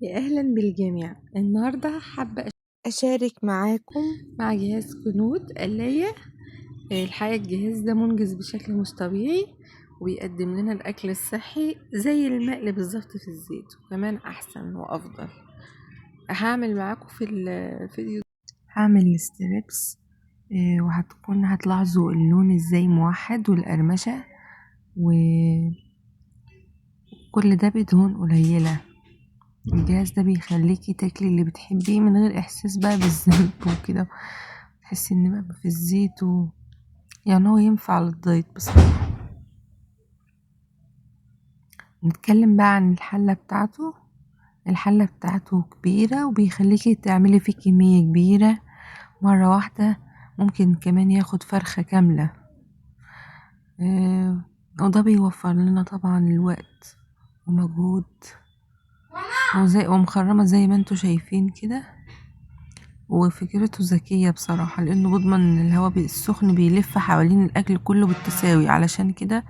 يا أهلا بالجميع. النهاردة حابة أشارك معاكم مع جهاز كنود قلاية. الحقيقة الجهاز ده منجز بشكل مش طبيعي، وبيقدم لنا الأكل الصحي زي المقلي بالظبط في الزيت، وكمان أحسن وأفضل. هعمل معاكم في الفيديو هعمل الستريبس، هتلاحظوا اللون ازاي موحد والقرمشة، وكل ده بدهون قليلة. الجهاز ده بيخليكي تاكلي اللي بتحبيه من غير احساس بقى بالذنب وكده، تحسي ان بقى في الزيت يعني هو ينفع للدايت بصراحة. نتكلم بقى عن الحلة بتاعته كبيرة، وبيخليكي تعملي فيه كمية كبيرة مرة واحدة. ممكن كمان ياخد فرخة كاملة، وده بيوفر لنا طبعا الوقت ومجهود، ومخرمة زي ما انتوا شايفين كده. وفكرته ذكية بصراحة، لانه بيضمن ان الهواء السخن بيلف حوالين الاكل كله بالتساوي، علشان كده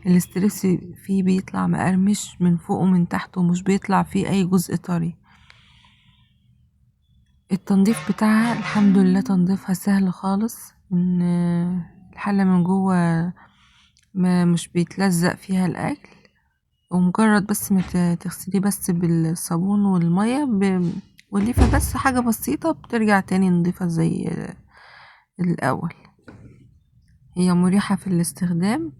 الاسترس فيه بيطلع مقرمش من فوق ومن تحت، ومش بيطلع فيه اي جزء طري. التنظيف بتاعها الحمد لله تنظيفها سهل خالص، ان الحلة من جوه ما مش بيتلزق فيها الاكل، ومجرد بس ما تغسليه بس بالصابون والمية والليفة، بس حاجة بسيطة بترجع تاني نضيفة زي الأول. هي مريحة في الاستخدام.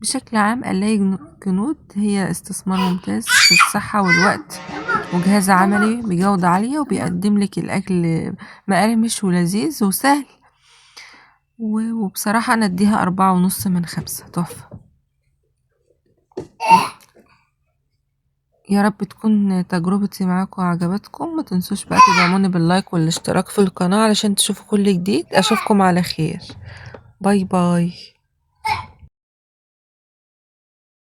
بشكل عام قلاية كنود هي استثمار ممتاز في الصحة والوقت، وجهاز عملي بجودة عالية، وبيقدم لك الأكل مقرمش ولذيذ وسهل. وبصراحة أنا أديها 4.5 من 5، تحفة. يا رب تكون تجربتي معاكم عجبتكم. ما تنسوش بقى تدعموني باللايك والاشتراك في القناة علشان تشوفوا كل جديد. أشوفكم على خير. باي باي.